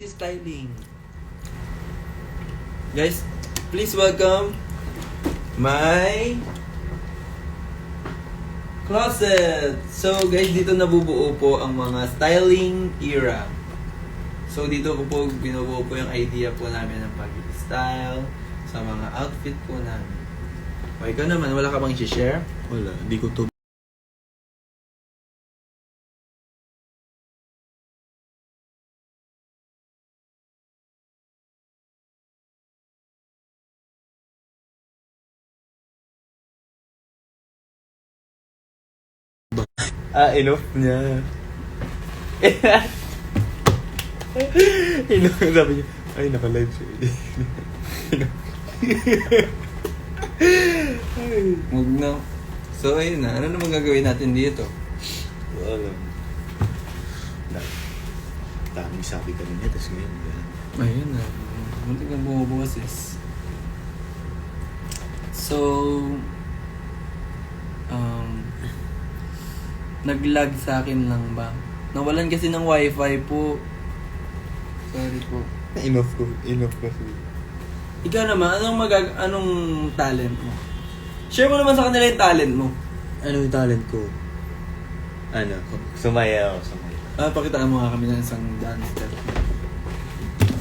styling. Guys, please welcome my closet. So guys, dito nabubuo po ang mga styling era. So dito ko po binubuo po yung idea po namin ng pag-style sa mga outfit po namin. O ikaw naman, wala ka bang i-share? Wala, hindi ko to. Enough niya. Enough, sabi niya. Ay, naka-live siya. Huwag na. So ayun na, ano naman gagawin natin dito? Wala. Daming sabi ka niya, tapos ngayon. Ayun na. Muntik kang bumuboses. So, nag-lag sa akin lang ba? Nawalan kasi ng wifi po. Sorry po. Enough ko. Ikaw naman, anong talent mo? Share mo naman sa kanila yung talent mo. Ano yung talent ko? Ano? Sumayaw. Pakitaan mo nga kami ng isang dance step.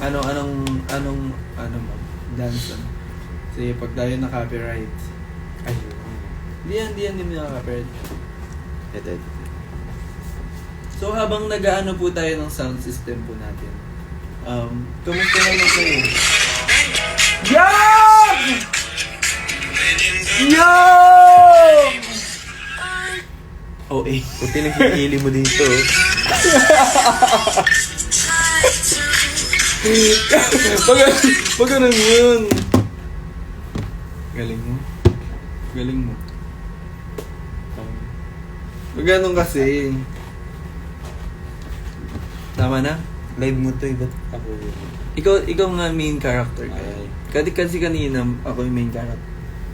Anong mo? Dance ano? Kasi pag tayo na copyright. Ayun. Hindi yan na copyright. Ito. So habang nag-aano po tayo ng sound system po natin. Kamusta naman kayo? Yan! Yan! Oh, Puti nagkikili mo dito. Pag ganun yun. Galing mo. Pag ganun kasi. Tama na? Live mo to, ba't ako yun? Ikaw nga main character ka. Kasi kanina ako yung main character.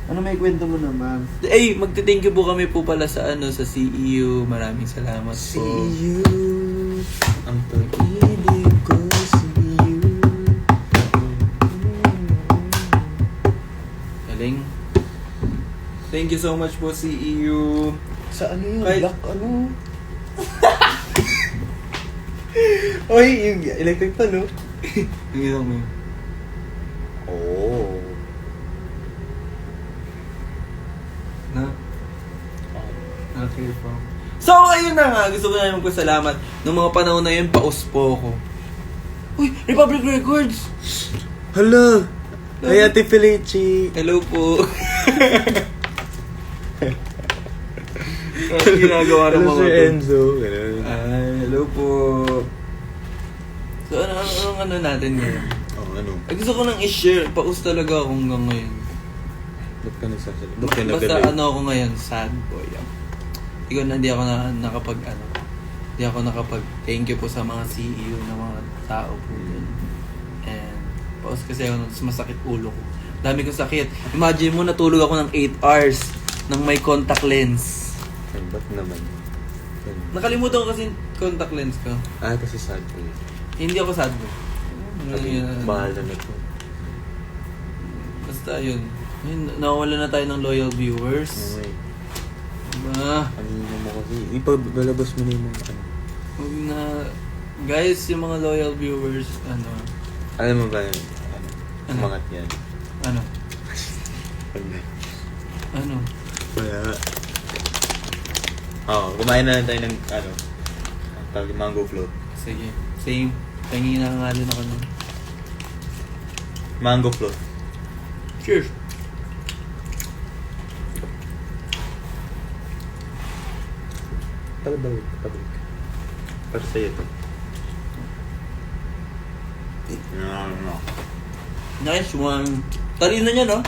Ano may kwento mo naman? Magte-thank you po kami po pala sa sa CEU. Maraming salamat po. CEU. Ang pag-ibig ko, CEU. Galing. Thank you so much po CEU. Sa ano yun? Kahit- Black ano? Oy, yung electric pan, no? Tingnan mo. Oh. Na? Okay po. So, ayun na nga. Gusto ko na naman salamat. Noong mga panahon na yun, paus po ako. Uy! Republic Records! Hala! Ay, Ate Felici. Hello po. Ano ginagawa ng Hello, mga Sir to? Enzo. Ganun. Hello po. So, ano natin ngayon? Oh, ano? Gusto ko nang i-share. Paus talaga ako hanggang ngayon. Ba't ka nagsasalita? Ba't ka Basta nag-live? ako ngayon, sad boy. Hindi ako nakapag thank you po sa mga CEO na mga tao po yun. And paus kasi ako nung masakit ulo ko. Dami kong sakit. Imagine mo natulog ako ng 8 hours nang may contact lens. Ay, ba't naman? Nakalimutan ko kasi contact lens ko. Kasi sad ko yun. Hindi ako sad boy. Mahal na to. Basta yun. Ayun, nawawala na tayo ng loyal viewers. Okay. Diba? Ano mo kasi? Ipabalabas mo na yung mga ano. Huwag na... Guys, yung mga loyal viewers, Alam mo ba yun? Ano? Umangat yan. Ano? Wala. Kumain na lang tayo ng mango float. Sige. Same. Tingin na nga din ako nun. Mango float. Cheers! Pabalik. Para sa'yo to. No. Nice one. Talino niya, no?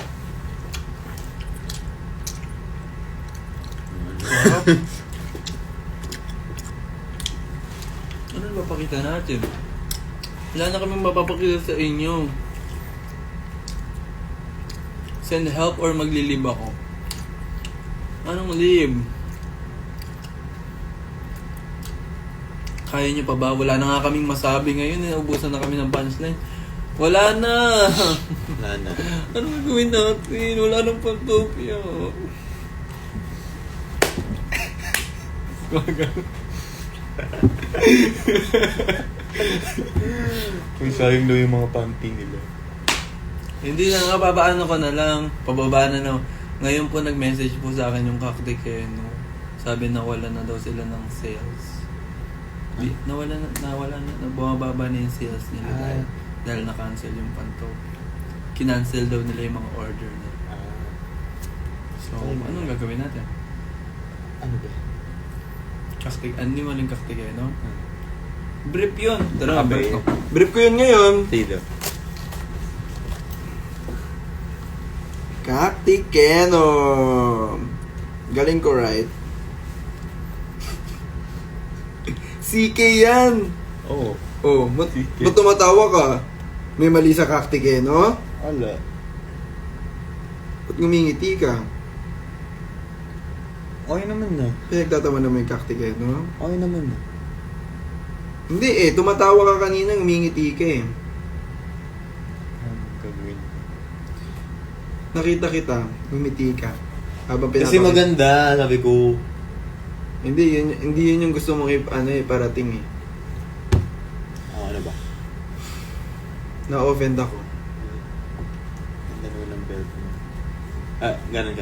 Sarap. Ano na mapakita natin? Wala na kami mapapakita sa inyo. Send help or maglilib ako? Anong lib? Kaya nyo pa ba? Wala na nga kaming masabi ngayon. Naubusan na kami ng punchline. Wala na! Wala na. Ano gagawin natin? Wala nang Pantopia. Uy, sayang daw yung mga panty nila. Hindi na nga, papaano ko na lang. Pababa na. Ngayon po nag-message po sa akin yung Kaktikeno. Sabi na wala na daw sila ng sales. Nawala na, bumababa na yung sales nila dahil na-cancel yung Pantopia. Kinancel daw nila yung mga order nila. So, anong gagawin natin? Ano ba? Hindi mo lang Kaktikeno? Brief yun. Tara, Okay. brief ko yun ngayon. Tito. Kaktikeno. Galing ko, right? CK yan. Oo. Oh, ba't tumatawa ka? May mali sa Kaktikeno? Ala. Ba't ngumingiti ka? Okay naman na. Pinagtatawa naman yung Kaktikeno? Okay naman na. Hindi tumatawa ka kanina, ngumingiti ka eh. Ano gagawin? Nakita kita, ngumiti ka. Habang Kasi maganda, sabi ko. Hindi yun yung gusto mong parating eh. Ano ba? Na-offend ako. Ang dalawa ng belt mo. Ganun.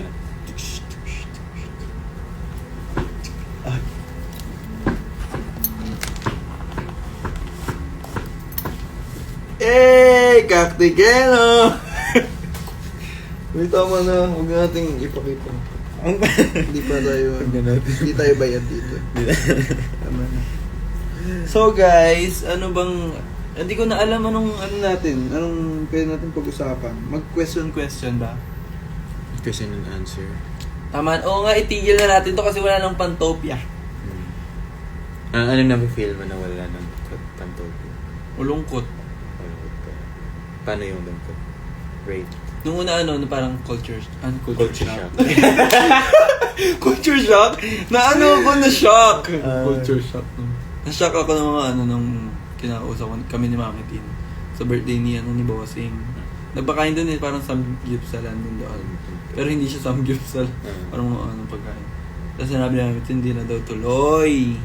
Ah. Kaktikeno! Uy, tama na. Huwag nating ipakita. Hindi pa tayo, hindi tayo bayad dito. Tama na. So guys, hindi ko na alam anong pwede natin pag-usapan. Mag-question ba? Question and answer. Tama, oo nga, itigil na natin to kasi wala nang Pantopia. Ano na-feel mo na wala ng Pantopia? Ulungkot. Paano yung lungkot? Rate. Nung una parang culture shock. Culture shock? Na-shock. Culture shock. Na-shock ako ng mga nung kinakausap kami ni Mami Tin sa birthday ni Bossing. Nagpakain doon parang samgyupsalan din doon. Pero hindi siya samgyupsal. Parang mga pagkain. Tapos sinabi namin, hindi na daw tuloy.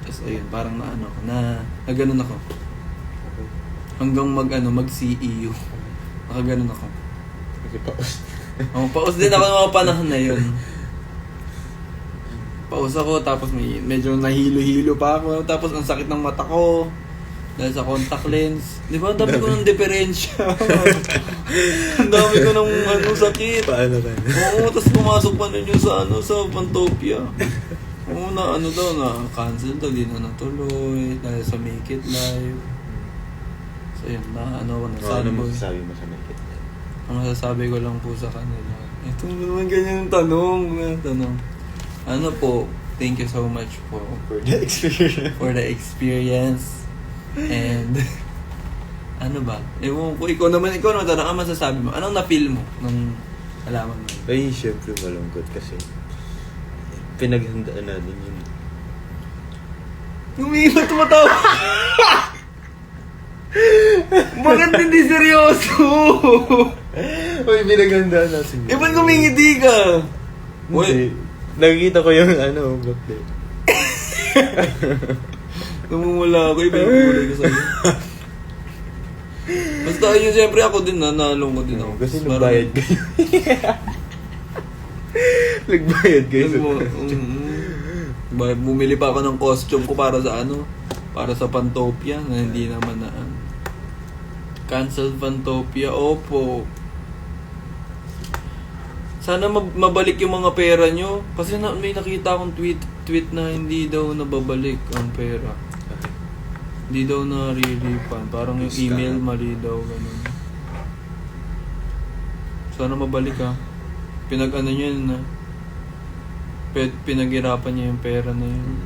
Tapos ayun, parang nagganon ako. Hanggang mag-CEU. Nakaganon ako. Kasi paus. Paus din ako ng mga panahon na yun. Paus ako, tapos medyo nahilo-hilo pa ako. Tapos ang sakit ng mata ko. Dahil sa contact lens. Di ba? Ang dami ko ng diferensya. Ang dami ko ng sakit. Paano ka na? Oo, tapos pumasok pa ninyo sa Pantopia. Oo, na cancel daw, di na natuloy. Dahil sa Make It Live. So yun, Ano masasabi mo sa Make It Live? Ang masasabi ko lang po sa kanila. Ito naman ganyan yung tanong. Thank you so much po. For the experience. For the experience. And, ewan ko, ikaw naman talaga masasabi mo. Anong na-feel mo nung alaman mo? Ay, syempre malungkot kasi pinaghandaan natin yun. Umiilat, tumatawa. Bakit hindi seryoso? Uy, pinaghandaan natin yun. Ba't kumingiti ka? Hindi. Nakikita ko yung black plate. Namumula ako, iba yung kulay ko sa'yo. Basta yun, siyempre ako din nalungkot din ako. Kasi nagbayad kayo. Nagbayad kayo. Bumili pa ako ng costume ko para sa para sa Pantopia na hindi naman cancel Pantopia. Opo. Sana mabalik yung mga pera nyo. Kasi may nakita akong tweet na hindi daw nababalik ang pera. Hindi daw na re-refund. Parang yung email mali daw, ganun. Sana mabalik Pinag-ano nyo yun pinaghirapan niya yung pera na yun.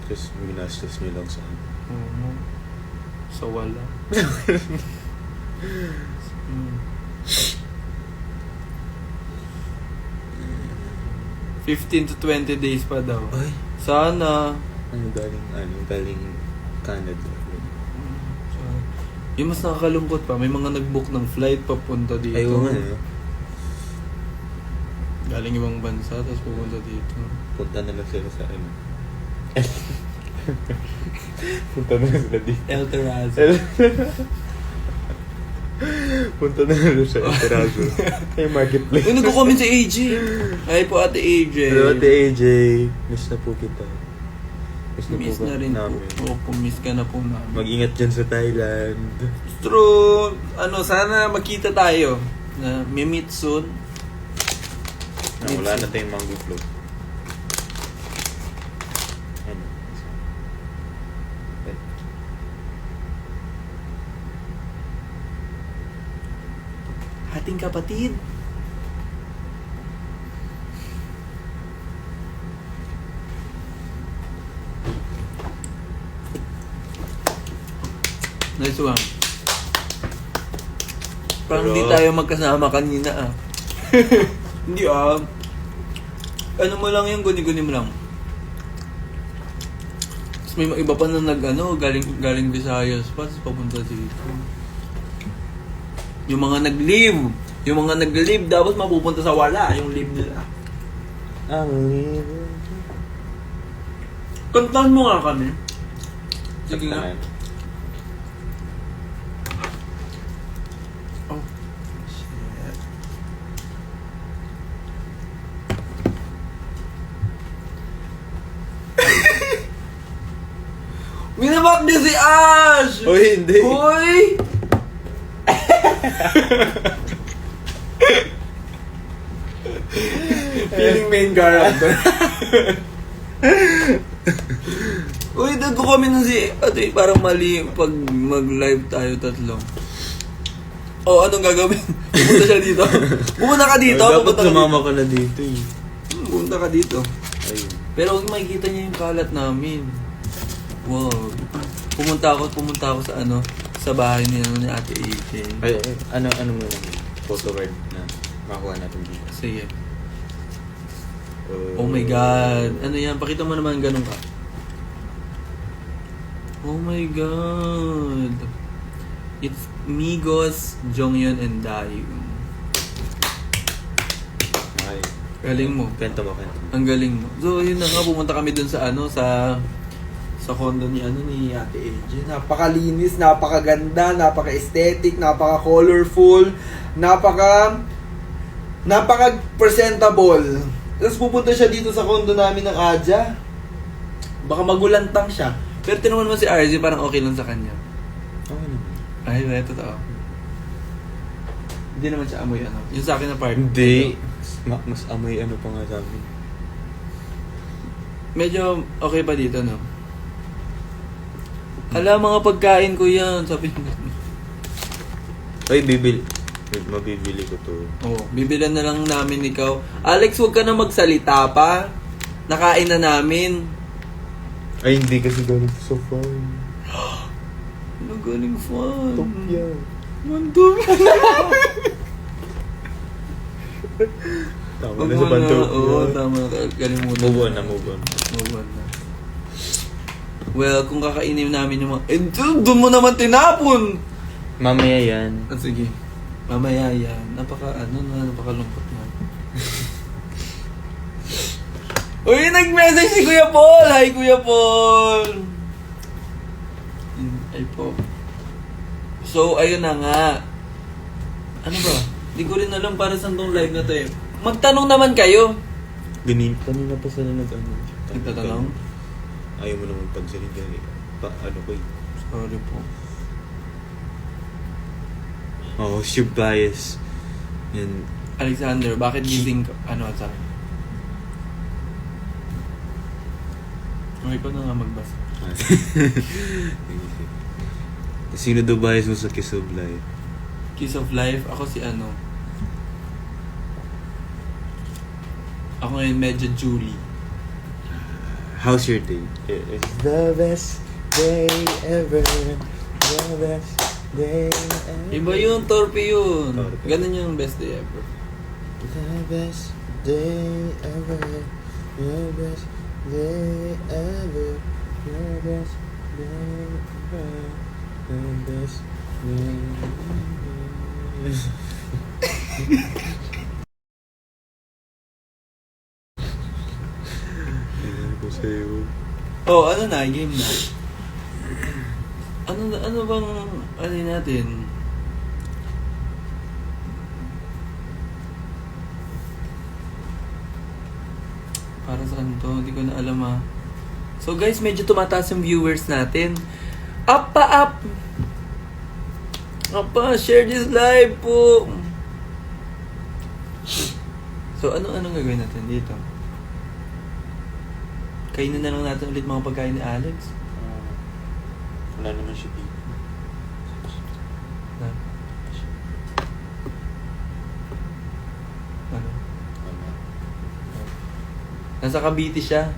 Just minastos nyo lang sa Sa wala. 15 to 20 days pa daw. Ay. Sana. galing Canada. So, yung mas nakakalungkot pa, may mga nag-book ng flight papunta dito. Ayaw nga eh. Galing ibang bansa, tapos pupunta dito. Punta na lang sila sa ano. Punta na lang sila dito. El Terrazo. Punta na lang sa El Terrazo. Ay, marketplace. Uy, nagko-comment si AJ. Ay po, Ate AJ. Hello, Ate AJ. Miss na po kita. Miss na rin po. Opo, miss ka na po namin. Mag-ingat dyan sa Thailand. True. Sana magkita tayo. May meet soon. Wala na tayong mango float. Ano? Ating kapatid. Nice one. Parang hindi tayo magkasama kanina Hindi ano mo lang yung guni-guni mo lang. Tapos may iba pa na galing Visayas pa, tapos papunta dito. Yung mga nag-leave, tapos mapupunta sa wala, yung leave nila. Kantahan mo nga kami. Sige nga. Oh, shit. Minabak niya si Ash! Uy, hindi. Uy! Feeling main character. Uy, dad ko kami na si ate, parang mali pag mag-live tayo tatlo. Oh, anong gagawin? Pupunta siya dito. Pupunta ka dito. Dapat pupunta ka sumama dito. ka na dito eh. Pupunta ka dito. Ayun. Pero huwag makikita niya yung kalat namin. Wow. Pumunta ako sa sa bahay ni Ate AJ. Ay, ano mo lang, photo card na makuha natin dito. Sige. Oh my God. Ano yan? Pakita mo naman ganun ka. Oh my God. It's Migos, Jonghyun, and Dahyun. Ay. Galing mo. Kento mo. Ang galing mo. So, yun na nga. Pumunta kami dun sa sa condo ni Ate AJ. Napakalinis, napakaganda, napaka-aesthetic, napaka-colorful, napaka-presentable. Tapos pupunta siya dito sa condo namin ng Adja. Baka magulantang siya. Pero tinanong naman si RJ, parang okay lang sa kanya. Okay naman. Ay, totoo. Hindi naman siya amoy yung sa akin na part. Hindi. Mas amoy pa nga sa amin. Medyo okay pa dito, no? Hala, mga pagkain ko yan. Sabi niya. Ay, mabibili ko to. Oh, bibilan na lang namin ikaw. Alex, huwag ka na magsalita pa. Nakain na namin. Ay, hindi kasi galing sa farm. Galing fun. Topya. Mandum. Tama na sa Bantopya. Oo, tama. Galing muna. Move on na. Move on na. Well, kung kakainin namin yung mga... doon mo naman tinapon! Mamaya yan. Sige. Mamaya yan. Napakalungkot na. Uy, nag-message si Kuya Paul! Hi, Kuya Paul! Ay po. So, ayun na nga. Ano ba? Hindi ko rin alam para saan tong live na to eh. Magtanong naman kayo. Kanina pa sila Nagtatanong? Ayaw mo naman pansinin ganyan. Ano ko eh. Sorry po. Oh, what's your bias? Yan. Alexander, bakit gising ka? Ano sa akin? Okay ko na nga magbasa. Sino daw bias mo sa Kiss of Life? Kiss of Life, ako si Ako ngayon medyo Julie. How's your day? It's the best day ever. The best day ever. Iba yun, Torpe yun. Torpe. Ganun yung best day ever. The best day ever. The best day ever. Ko sa'yo. Oh, ano na, game na. Ano bang, ano natin? Para saan to? Hindi ko na alam ah. So guys, medyo tumataas yung viewers natin. Up pa up! Up pa! Share this live po! So anong gagawin natin dito? Kainin na lang natin ulit mga pagkain ni Alex. Wala naman siya dito. Na? Ano? Nasa Cavite siya.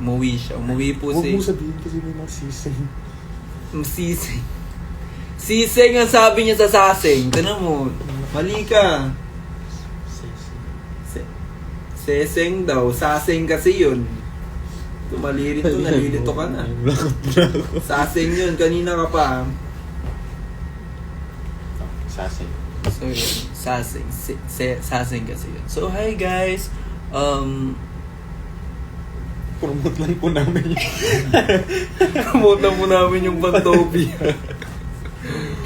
Umuwi siya. Umuwi po Huwag si... mo sabihin kasi may mga sisig. Siseng. Siseng ang sabi niya sa saseng. Tignan mo. Mali ka. Seseng daw. Saseng kasi yun. Tumali rin to. Nalilito ka na. Saseng yun. Kanina ka pa. Sasig. So yun. Saseng. Saseng kasi yun. So hi guys. Promote lang po namin yun. Promote lang po namin yung Pantopia.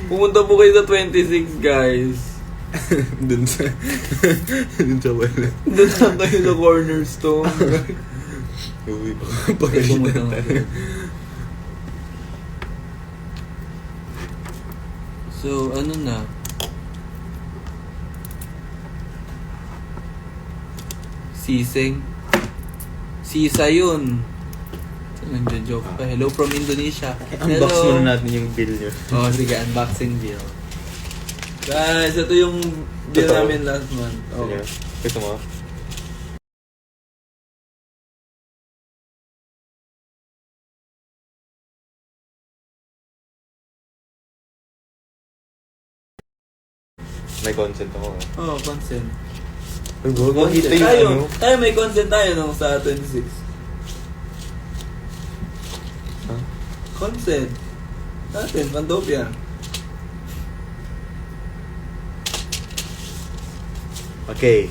Pumunta po kayo sa 26 guys. Dun sa wala. Doon lang tayo sa Cornerstone. Uwi pa. Pumunta nga tayo. So, ano na? Siseng. Sisa yun. Nagja-joke pa. Hello from Indonesia. Unbox muna natin yung bill nyo. Oh, sige, unboxing bill. Guys, ito yung bill Totoo? namin last month. Oh. Sige. Gusto mo? May consent ako. Oh, consent. Ay, wag mo kita yung Tayo, ano. tayo may consent tayo nung sa 26. Huh? Consent. Natin, Pandopia. Okay.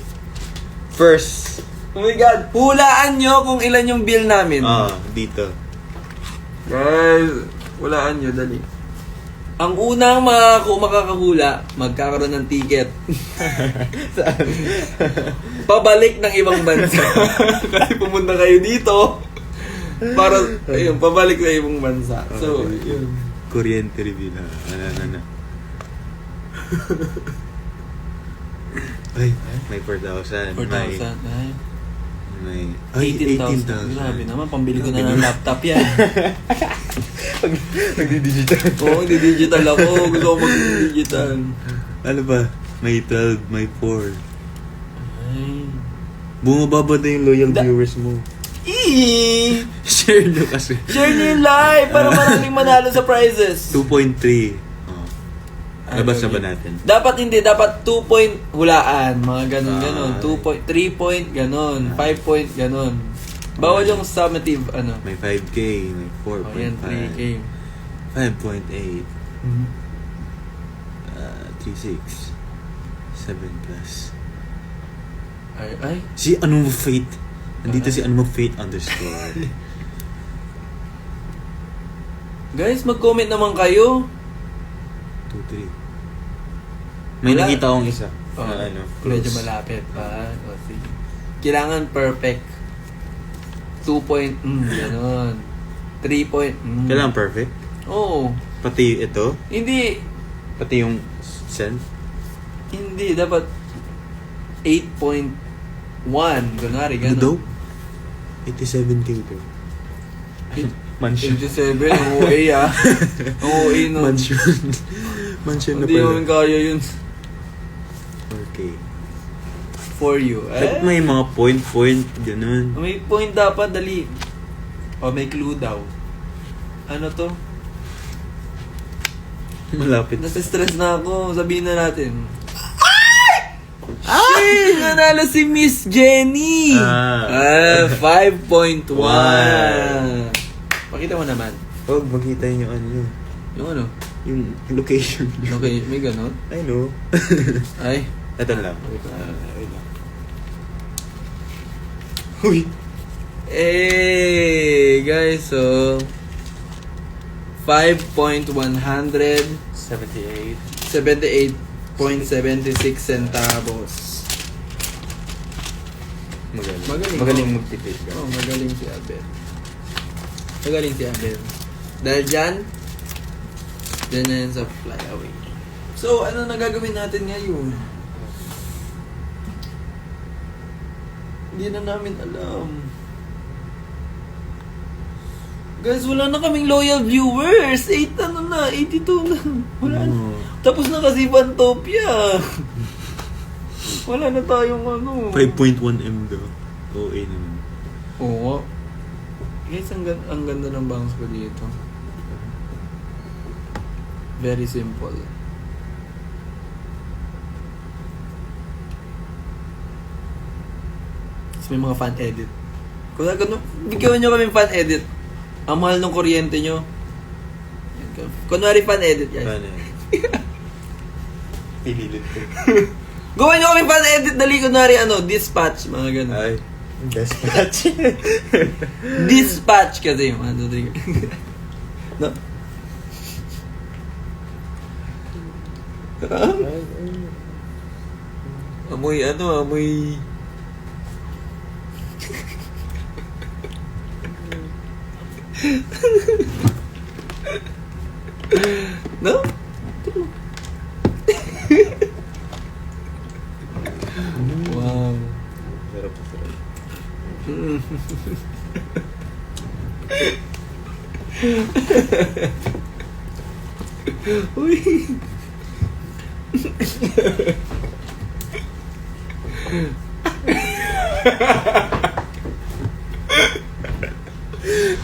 First. Oh my God, hulaan nyo kung ilan yung bill namin. Dito. Guys, hulaan nyo, dali. Ang unang makakahula, magkakaroon ng ticket. Pabalik ng ibang bansa. Kasi pumunta kayo dito. Para, ayun, pabalik sa ibang bansa. So, yun. Kuryente review na. Ano. Ay, may 4,000. 4,000. May 18,000. Grabe naman, pambili ko na ng laptop yan. Nagdi-digital. Oo, di-digital ako. Gusto ko mag-digital. Ano ba? May 12, may 4. Ay. Bumababa na yung loyal viewers mo. Eee! Share nyo kasi. Share niyo yung live para maraming manalo sa prizes. 2.3. Labas na ba natin? Dapat hindi, dapat 2 point hulaan, mga ganun. 2 point, 3 point, ganun. 5 point, ganun. Bawal yung summative, ano. May 5K, may 4.5. Oh, yan, 3K. 5.8. 3.6. 7 plus. Ay. Si Ano Mo Fate. Nandito si Ano Mo Fate _ Guys, mag-comment naman kayo. 2, 3. May Wala. nakita akong isa. Oh, Na ano, medyo close. malapit pa. O, sige. Kailangan perfect. 2 point, ganun. 3 point, Kailangan perfect. Oo. Pati ito. Hindi, Pati yung send. hindi. Dapat 8.1. Kunwari, Ano daw? ganun. 87K daw. Mansion. 87, ang OA ah. Ang OA nun. Mansion. Mansion na Hindi pala. naman kaya yun 4K. for you. Ba't may mga point, ganun. May point dapat, dali. O, may clue daw. Ano to? Malapit. Nasa stress na ako. Sabihin na natin. Ay! Nanalo si Miss Jenny! 5.1. Pakita mo naman. Huwag makita yung ano yun. Yung ano? Yung location. Okay, may ganon. I know. Ay. Ito lang. Wait lang. Uy! Hey, guys, so 5.100 78. 78.76 centavos. Magaling. Magaling magtipid ka. Oh, magaling si Abel. Magaling si Abel. Dahil dyan na yan sa flyaway. So, ano na gagawin natin ngayon? Hindi na namin alam. Guys, wala na kaming loyal viewers. 82 na. Wala na. Tapos na kasi Fantopia. Wala na tayong ano. 5.1M daw. OA naman. Oo. Guys, ang ganda ng bangs ko dito. Very simple. Tapos may mga fan edit. Kung gano'n, bigyan nyo kami fan edit. Ang mahal ng kuryente nyo. Kunwari fan edit yan. Paano yan? Pinilit ko. Gawin nyo kami fan edit. Dali kunwari dispatch. Mga gano'n. Ay. Best match. Dispatch kasi yung ano. No? Amoy amoy... No? Wow. Sarap. Uy.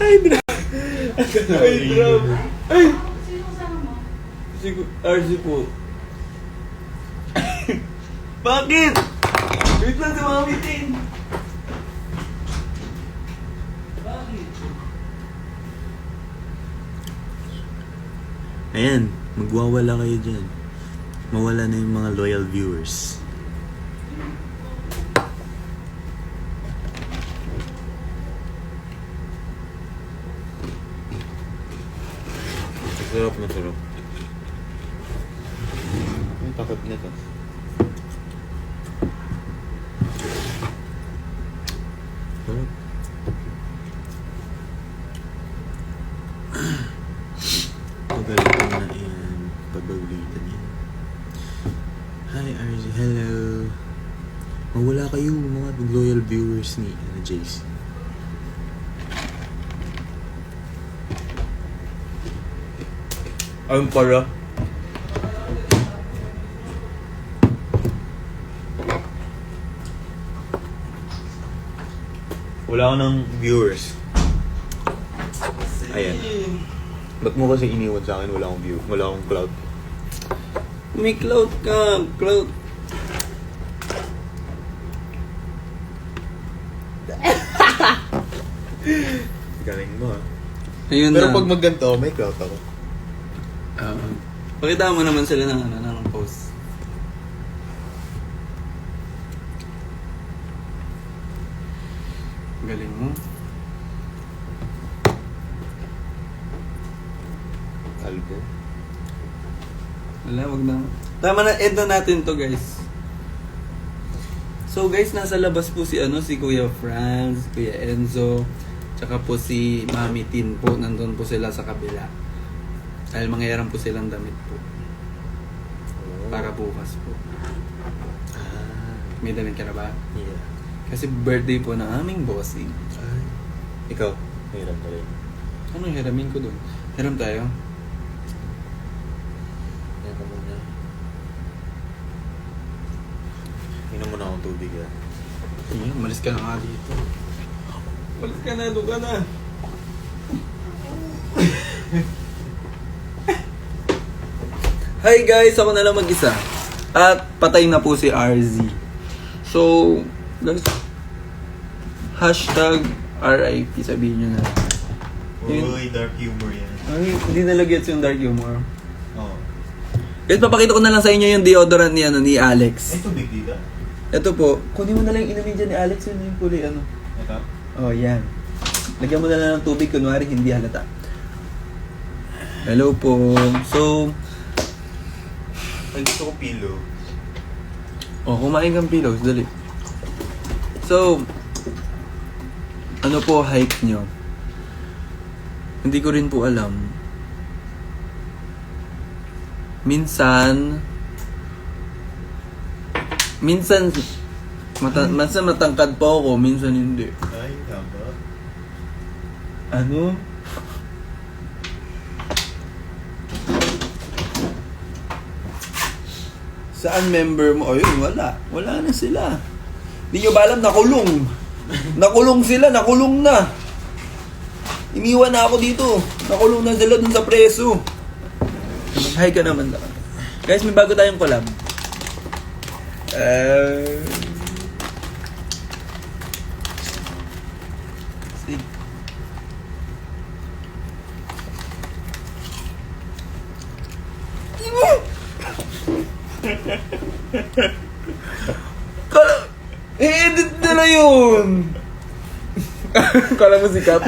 Ay, drop. Ay! RG po. Bakit? Wait lang si Mami Tin. Bakit? Ayan, magwawala kayo dyan. Mawala na yung mga loyal viewers. Masarap. Ang takot nito. Sarap. Pagalitan na yan. Pagbagulitan yan. Hi RJ, hello. Mawala kayo mga loyal viewers ni JC. Ayun pala. Wala ako ng viewers. Ayan. Ba't mo kasi iniwan sa akin? Wala akong view. Wala akong cloud. May cloud ka. Cloud. Galing mo ha. Ayun Pero na. pag magganto, may cloud ako. Pakita mo naman sila ng post. Galing mo. Albo. Wala, wag na. Tama na, end na natin to, guys. So, guys, nasa labas po si Kuya Franz, Kuya Enzo, tsaka po si Mami Tin po. Nandun po sila sa kabila. Dahil mangyayaran po silang damit po. Para bukas po. May damit ka na ba? Yeah. Kasi birthday po ng aming bossing. Ay. Ikaw, hirap na rin. Anong hiramin ko dun? Hiram tayo? Yan ka muna. Inom mo na akong tubig ha. Yeah, umalis ka na nga dito. Umalis ka na, doon ka na. Hi guys, ako na lang mag-isa. At patay na po si RZ. So, guys, hashtag RIP, sabihin nyo na. Uy, dark humor yan. Ay, hindi nalagyan yung dark humor. Oo. Guys, papakita ko na lang sa inyo yung deodorant ni, ni Alex. Ay, tubig dito. Ito po, kunin mo na lang yung inumin dyan ni Alex, yun yung kulay, ano. Ito. Oh, yan. Lagyan mo na lang ng tubig, kunwari hindi halata. Hello po. So, Ay, gusto ko pillow. oh, kumain kang pillows, dali. So, ano po hype nyo? Hindi ko rin po alam. Minsan matangkad po ako, minsan hindi. Ay, tama. Ano? Saan member mo? Ayun, wala. Wala na sila. Hindi nyo ba alam, nakulong. Nakulong sila, nakulong na. Iniwan na ako dito. Nakulong na sila dun sa preso. Hi ka naman lang. Guys, may bago tayong collab. See? Kala, i-edit na yun. Kala mo sikat.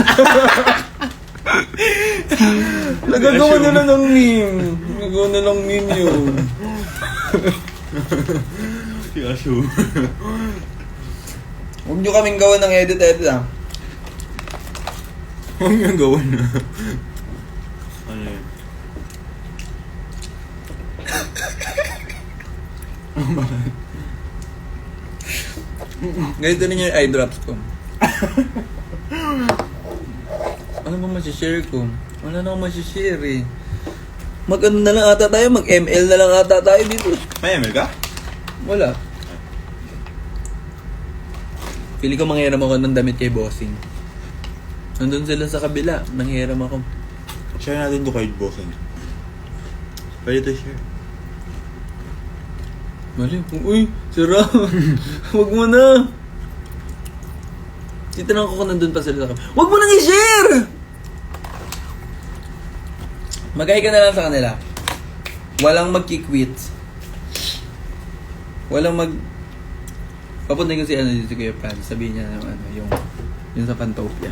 Nagagawa nila ng meme. Nagagawa na ng meme yun. Kasyo. Huwag nyo kaming gawa ng edit-edit ah. Huwag niyang gawin na. Ano yun? Ganito rin yung eye drops ko. Ano ba masishare ko? Wala na akong masishare eh. Mag-ano na lang ata tayo, mag-ML na lang ata tayo dito. May ML ka? Wala. Pili ko manghiram ako ng damit kay Bossing. Nandun sila sa kabila, manghiram ako. Share natin to kay Bossing. Pwede to share. Mali, uy, sira. Huwag mo na. Titanong ko kung nandun pa sila sa kabila. Huwag mo nang i-share! Mag-hi ka na lang sa kanila. Walang magki-quit. Walang mag... Papuntahin ko si ano dito kay Fran. Sabihin niya na ano, yung sa Pantopia.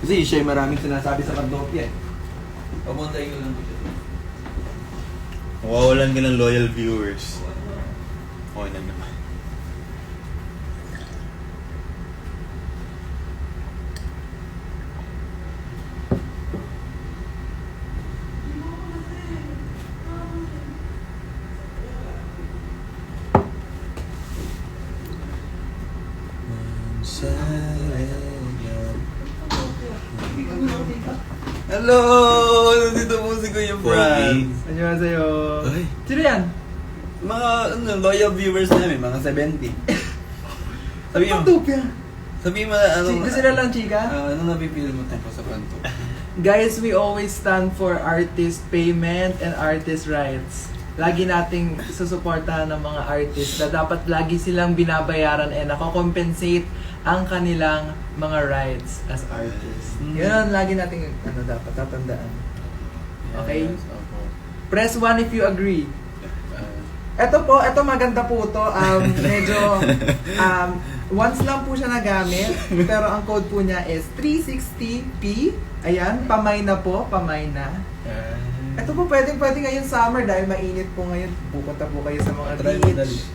Kasi siya maraming sinasabi sa Pantopia eh. Papuntahin ko lang dito. Mawawalan ka ng loyal viewers. Okay na naman. Hello! Nandito po si Kuya Fran. 안녕하세요. Ay. Sino yan? Mga loyal viewers namin, mga 70. Sabi mo, Pantopia. sabi mo na ano... Gusto na lang, chika? ano napipili mo tungkol sa Pantopia? Guys, we always stand for artist payment and artist rights. Lagi nating susuportahan ng mga artist na dapat lagi silang binabayaran and nako-compensate ang kanilang mga rights as artists. Yun ang lagi nating dapat tatandaan. Okay? Yes, opo. Press 1 if you agree. Ah, Ito maganda po to. Medyo, once lang po siya nagamit. Pero ang code po niya is 360p. Ayan, pamay na po, pamay na. Ito po pwedeng ngayon summer dahil mainit po ngayon. Pupunta po kayo sa mga Try mo dali. beach.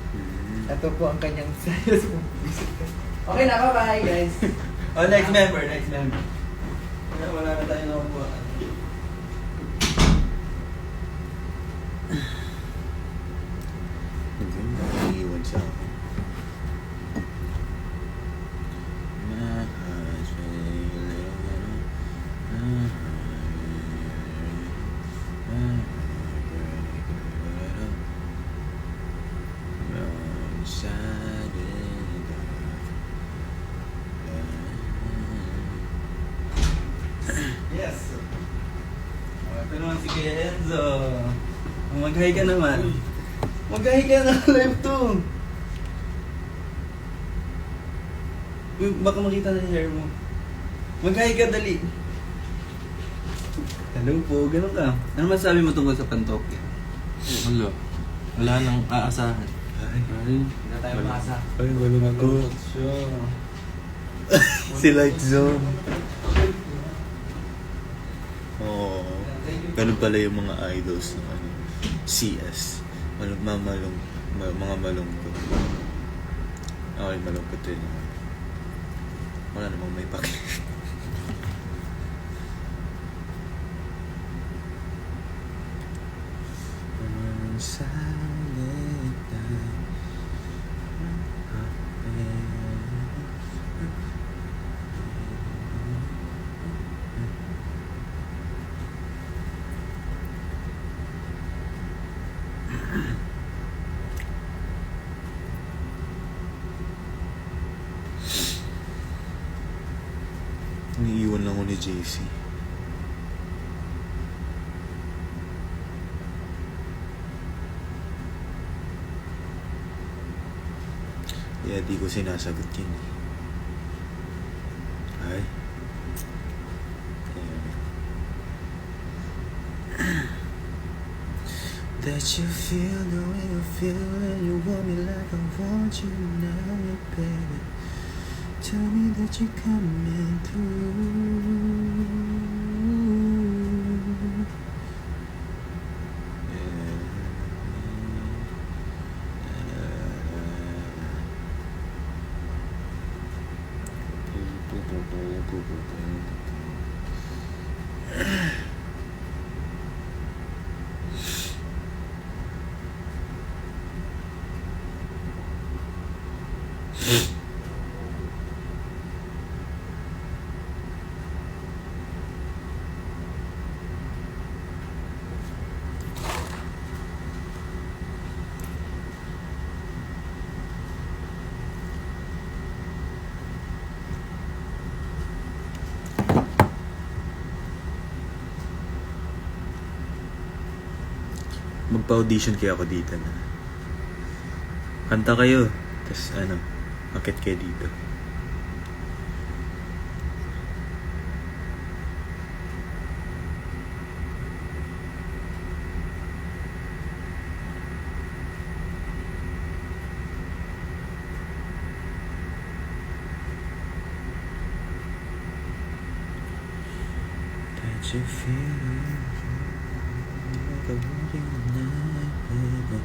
Ito po ang kanyang size. Okay na, bye-bye guys. Oh, next member. Wala na tayo nakukuha. Naiiwan siya ako. Yes. Ito naman si Kuya Enzo. Mag-hi ka naman. Mag-hi ka na live to. Uy, baka makita na yung hair mo. Mag-hi ka, dali. Hello po, ganun ka. Ano masasabi mo tungkol sa Pantokya? Wala. Wala nang aasahan. Ay, Hindi na tayo maasa. ay, malungkot. Si Light Zone. Oo. Ganun pala yung mga idols ng ano, CS. Mga malungkot. Okay, malungkot din. Wala namang may paki. Silent night. Iniiwan lang ako ni JC. Kaya di ko sinasagot yun. Ay. That you feel the way you feel and you want me like I want you now, baby. Tell me that you're coming through. Magpa-audition kaya ako dito na. Kanta kayo. Tapos akit kayo dito. That you feel like I want you tonight, baby.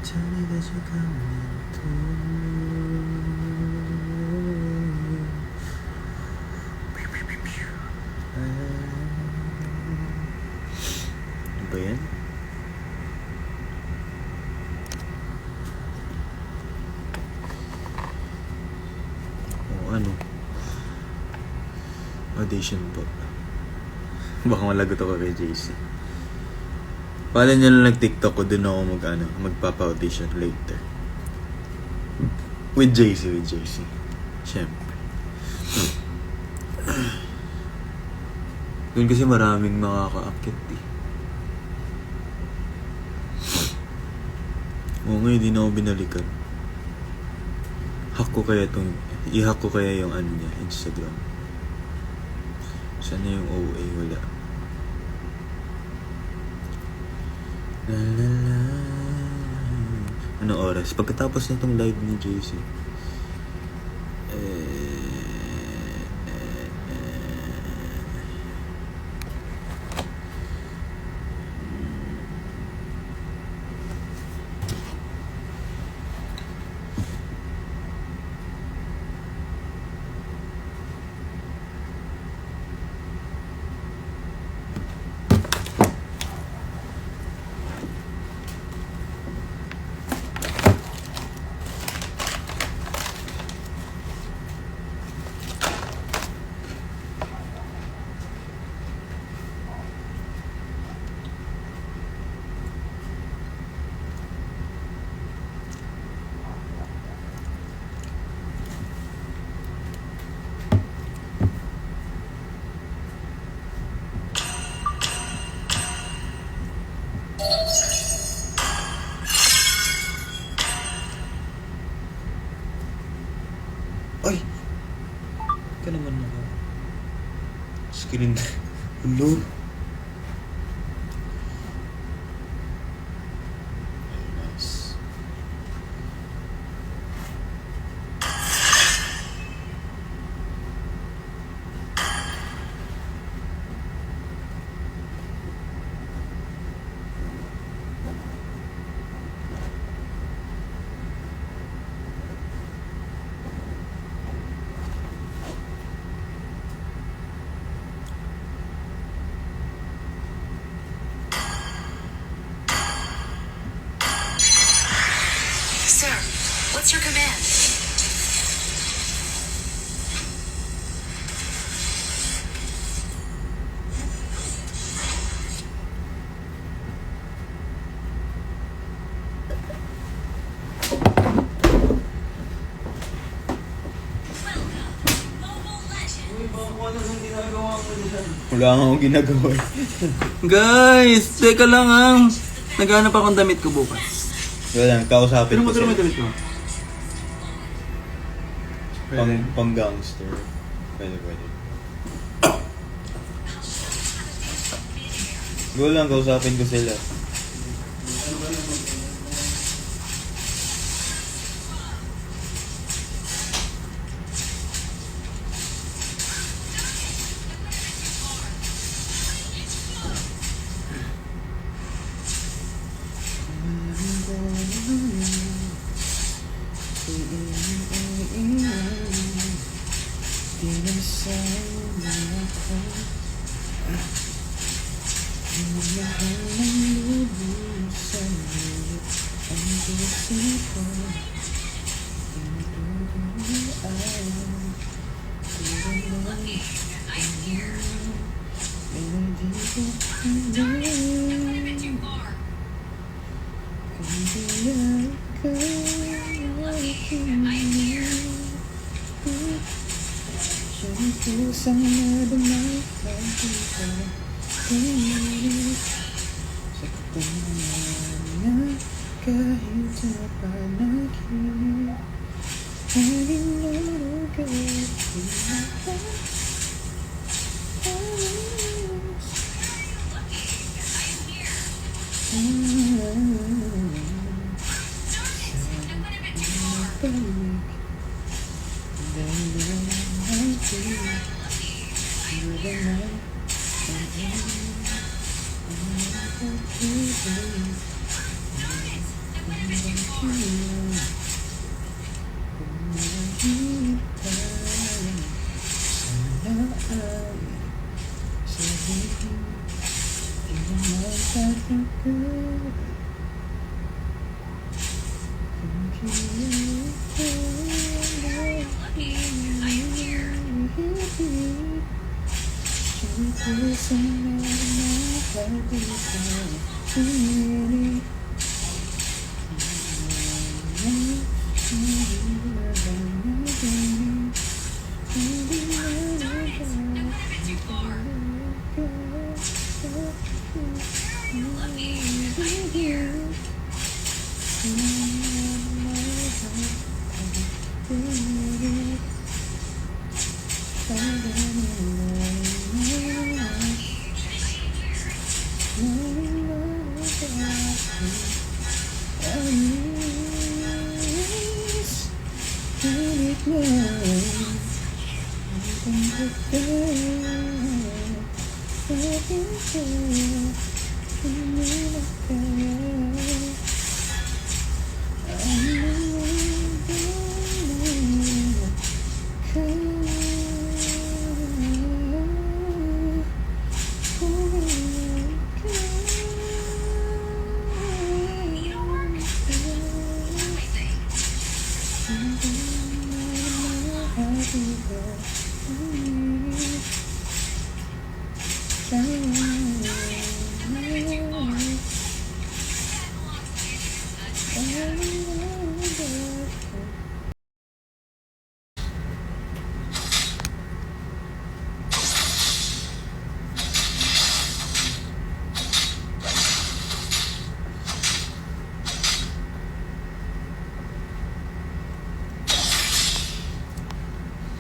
Tell me that you're coming through. Ano ba yan? O ano? Audition po. Baka malagot ako kay JC. Pala niya lang nag-TikTok ko, dun ako magpapa-audition later. With JC. Siyempre. Doon kasi maraming makaka-akit eh. Oo nga, hindi na ako binalikan. I-hack ko kaya yung niya, Instagram. Sana yung OA, wala. La la la. Ano oras? Pagkatapos na itong live ni JC. screen. Hello? Nice. Sir, what's your command? Uy, baka kung ano nang ginagawa ko dyan. Wala nga akong ginagawa. Guys, teka lang ah. Naghanap akong damit ko bukas. Wala, kausapin ko Pero mo sila. damit mo. Pang gangster. Pwede. Go lang, kausapin ko sila.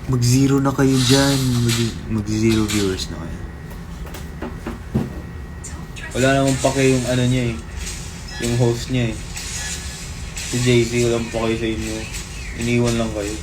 Mag-zero na kayo dyan. Mag-zero viewers na kayo. Wala namang pake yung ano niya eh. Yung host niya eh. Si JC, walang pake sa inyo. Iniwan lang kayo.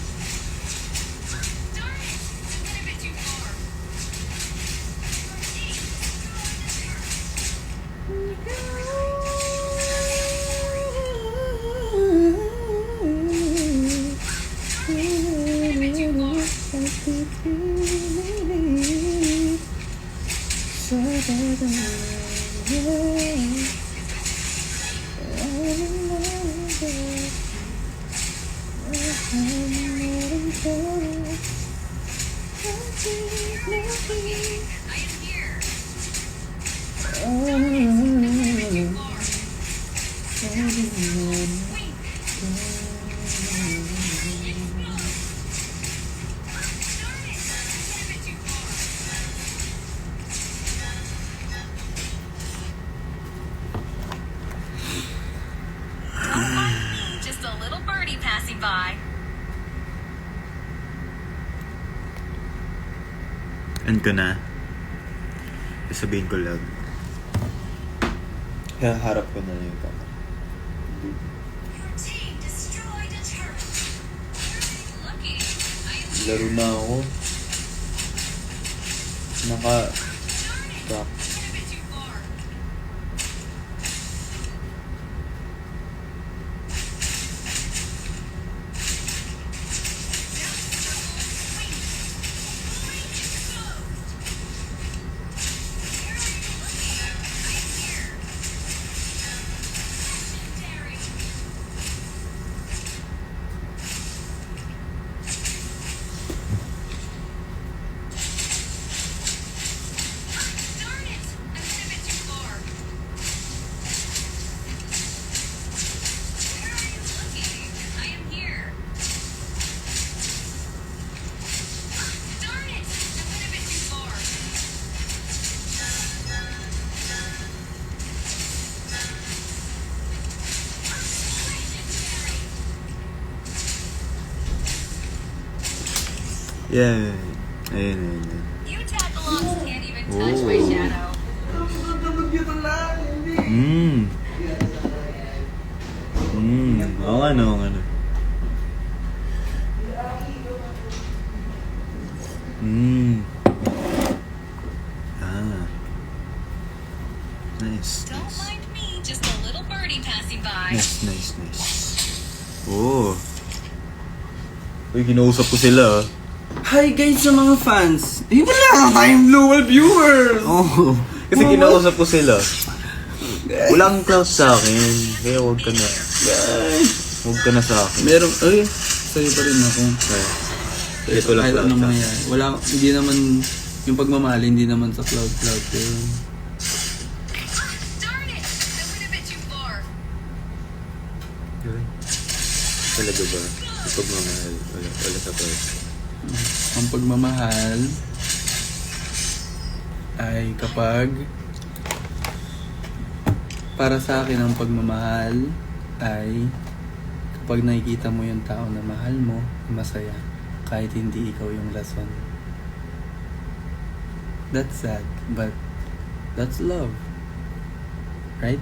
Just a little birdie passing by. End ko na. Sabihin ko lang. Kaya harap ko na lang yung camera. Your team destroyed a turret. Lucky. Laro na ako. Naka-back. Yeah. Ayun. You tag-alongs can't even touch my Oh. shadow. Oo nga no. Nice. Don't mind me, just a little birdie passing by. Nice. Oh. Uy, kinausap ko sila. Hi guys sa mga fans. Wala ka tayong global viewers. Oh. Kasi kinausap ko sila. Walang clout sa akin. Kaya huwag ka na. Huwag ka na sa akin. Meron, sa'yo pa rin ako. Kaya. Ito lang Kahit clout anong sa akin. mangyari. Wala, hindi naman, yung pagmamahal, hindi naman sa cloud yun. Darn it! I went a bit too far. Talaga ba? Yung pagmamahal. Wala sa clout. Ang pagmamahal ay kapag para sa akin ang pagmamahal ay kapag nakikita mo yung tao na mahal mo, masaya kahit hindi ikaw yung rason. That's sad, but that's love. Right?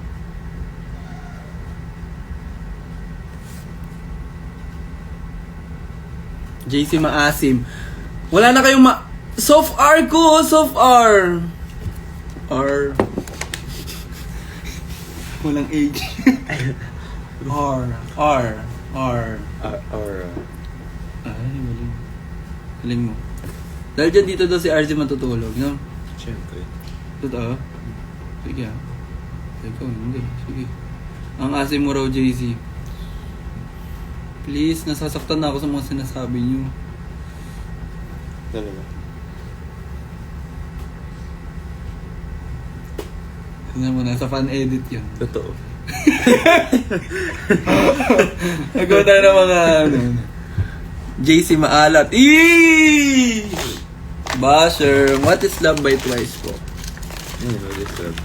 JC Maasim. Wala na kayong soft R ko, soft R. R. Walang H. R. Ay, galing. Galing mo. Dahil dyan dito daw si RJ matutulog, no? Siyempre. Totoo? Sige ah. Ikaw, hindi. Sige. Ang asim mo raw, JC. Please, nasasaktan na ako sa mga sinasabi niyo. Talaga. Tignan mo, nasa fan edit yun. Totoo. Nagawa tayo ng mga JC Maalat. Eee! Basher, what is love by Twice po? Disturb.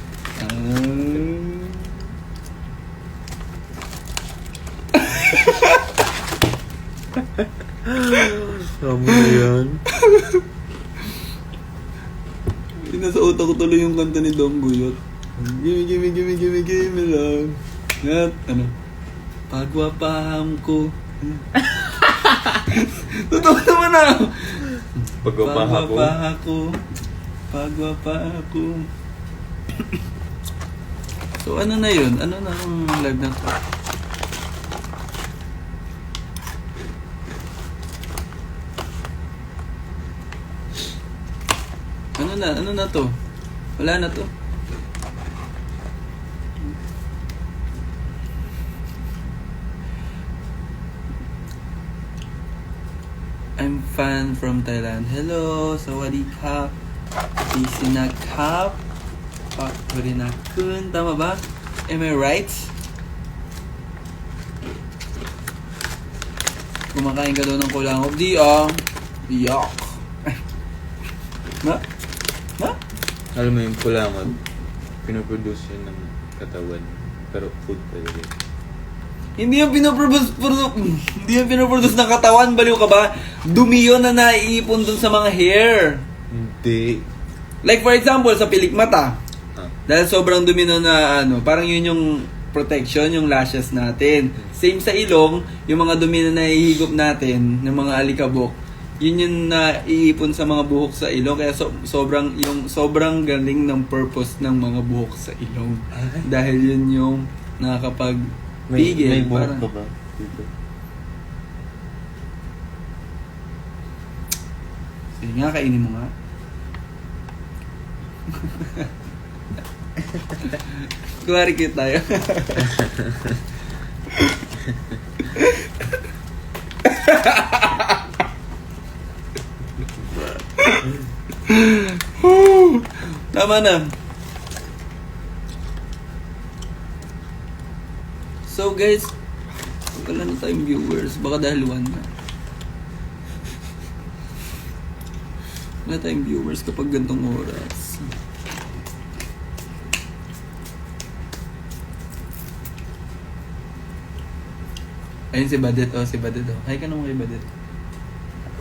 Tama na yan. Nasa utak ko tuloy yung kanta ni Dong Guyot. Gimme lang. At ano? Pagwapaham ko. Totoo naman na. Pagwapaha ko. Pagwapaha ko. So ano na yun? Ano na ang live na to? Ano na to? Wala na to. I'm fan from Thailand. Hello, sawadee krap. Isinak-kap. Pakurinakun. Tama ba? Am I right? Kumakain ka daw ng kulangob. Di Yuck. Ma? Alam mo yung kulangan, pinoproduce yun ng katawan. Pero food talaga. Hindi yung pinoproduce ng katawan. Baliw ka ba? Dumi yun na naiipon dun sa mga hair. Hindi. Like for example, sa pilik mata. Ah. Dahil sobrang dumi nun na parang yun yung protection, yung lashes natin. Same sa ilong, yung mga dumi na nahihigop natin, ng mga alikabok, yun yung naiipon sa mga buhok sa ilong. Kaya sobrang galing ng purpose ng mga buhok sa ilong. Dahil yun yung nakakapagpigil. May buhok parang- ka ba? Dito. Sige nga, kainin mo nga. Kuwari cute tayo. Tama na. So guys, wala na tayong viewers. Baka dahil one na. Wala tayong viewers kapag gantong oras. Ayun si Badet. Oh, si Badet. Oh. Hi ka naman kay Badet.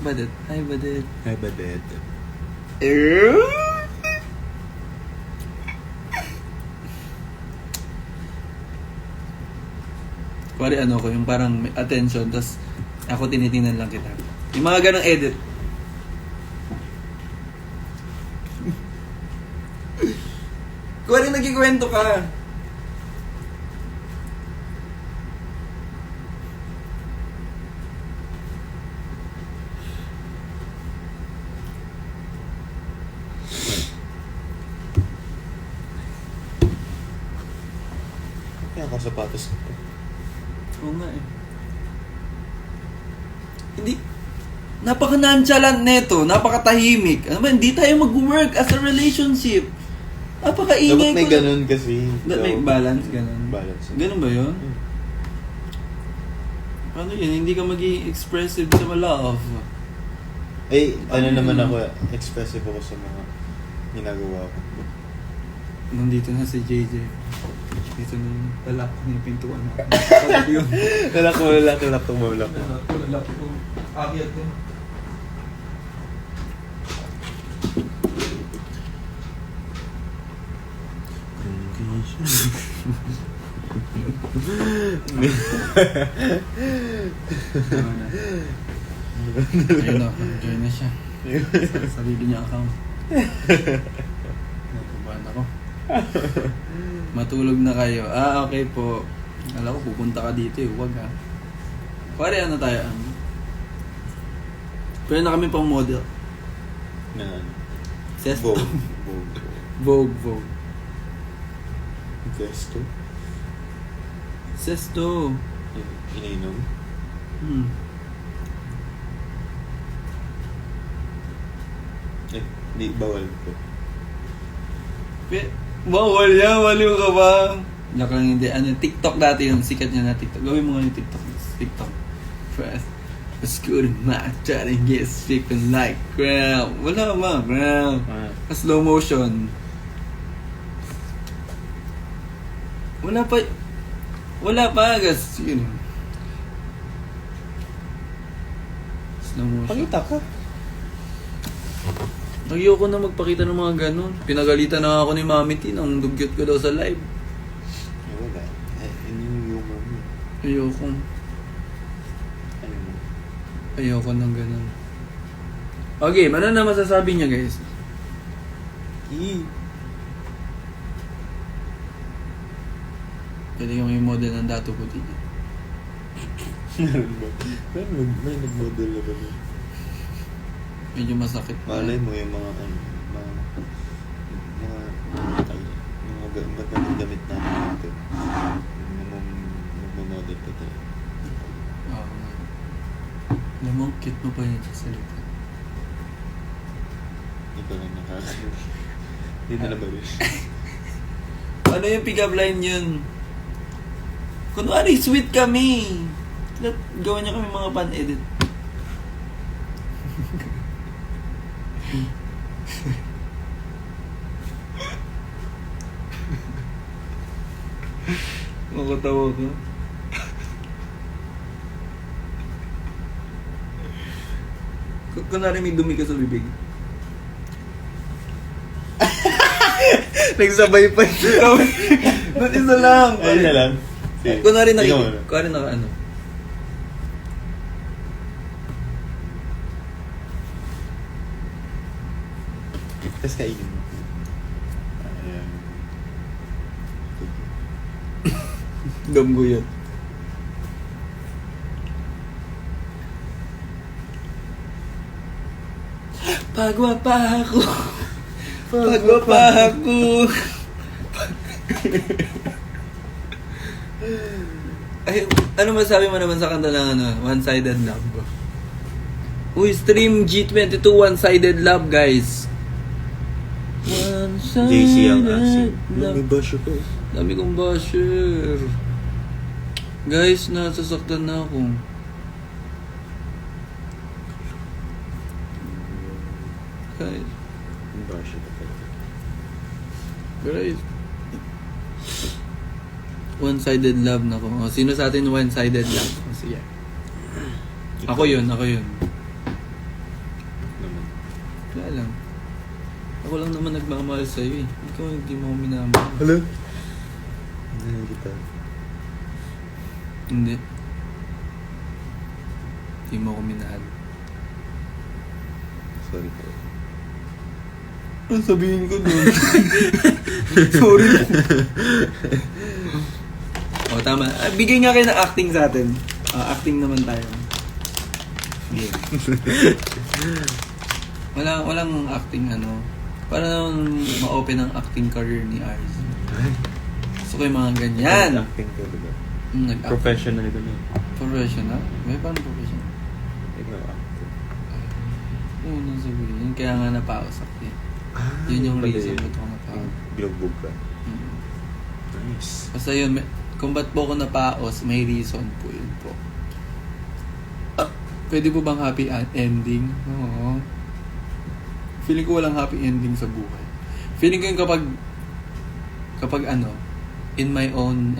Badet. Hi, Badet. Ay, badet. Pari ano ko, yung parang may attention, tas ako tinitingnan lang kita. Yung mga ganong edit. Kuwari nagkikwento ka. Kaya ako sapatos ko. Oo nga eh. Hindi. Napaka-nonchalant neto, napaka-tahimik. Ano ba, hindi tayo mag-work as a relationship. Napaka-ingay Dapat may ko. ganun kasi. Dapat may balance, ganun. Balance. Ganun ba yun? Paano yun? Hindi ka maging expressive sa love. Eh, ano naman ako, expressive ako sa mga ginagawa ko. Nandito na si JJ. Dito na yung talak na yung pintuan natin. Yun. Lalak ko. Talak ko. Akyat ko. Ayun na, enjoy na siya. Sarili niya account. Nakubahan ako. Matulog na kayo. Ah, okay po. Alam ko, pupunta ka dito eh. Huwag ha. Pare, ano tayo? Pwede na kami pang model. Na, Sesto. Vogue. Vogue. Gesto. Sesto. Ininom. Eh, di bawal ko. Bawal yan, waliw ka ba? Joke lang hindi. Ano, TikTok dati yun. Sikat niya na TikTok. Gawin mo nga yung TikTok. TikTok. First. Let's go to my chat and get speaking like crap. Wala ba? Crap. Slow motion. Wala pa. Guys. Yun. slow motion. Pakita ka. Ayoko na magpakita ng mga ganun. Pinagalitan na ako ni Mami T nang dugyot ko daw sa live. Wala. Yun yung humor mo. Ayoko. Ano mo? Ayoko ng ganun. Okay, ano na masasabi niya guys? Pwede yung model ng dato puti niya. Meron ba? May nag-model na ba? Medyo masakit pa. Malay mo yung mga magandang damit namin dito. Magmamodel pa tayo. Oo nga. Alam mo, cute mo pa yun sa salita. Hindi ko lang nakakarinig. Hindi na nabalis. Ano yung pick-up line yun? Kunwari, sweet kami! Gawa niya kami mga pan-edit. Makatawa ko. Kunwari may dumi ka sa bibig. Nagsabay pa yun. Ba't isa lang? Ayun na lang. Kunwari Ikaw muna. kunwari naka ano. Tapos kainin mo. Ayan. Gamgo yan. Pagwa pa ako. Pagwa pa ako. Ay, ano masabi mo naman sa kanta ng One-Sided Love? Uy, stream G22 One-Sided Love, guys. One-Sided JC ang asin. Love. May basyo ko. Dami kong basher. Guys, nasasaktan na ako. Guys, May basyo ko pala. guys. One-sided love na ko. O, sino sa atin one-sided love? O, sige. Ako yun. Naman. Wala lang. Ako lang naman nagmamahal sa'yo eh. Ikaw hindi mo ako minamahal. Hello? Hindi kita. Hindi. Hindi mo ako minahal. Sorry po. Ano sabihin ko doon? Sorry. O, tama. Bigay nga kayo ng acting sa atin. Acting naman tayo. Yeah. Walang acting ano. Para naman ma-open ang acting career ni RZ. Gusto ko yung mga ganyan. Acting ko diba? Nag-act. Professional ito na. Professional? May paano professional? Ikaw acting. Oo, nasabihin. Kaya nga napausap eh. Yun yung reason ba't ako napausap. Binugbog ka. Mm. Nice. Basta yun, kung ba't po ako napaos, may reason po yun po. Pwede po bang happy ending? Oo. Feeling ko walang happy ending sa buhay. Feeling ko yung kapag ano, in my own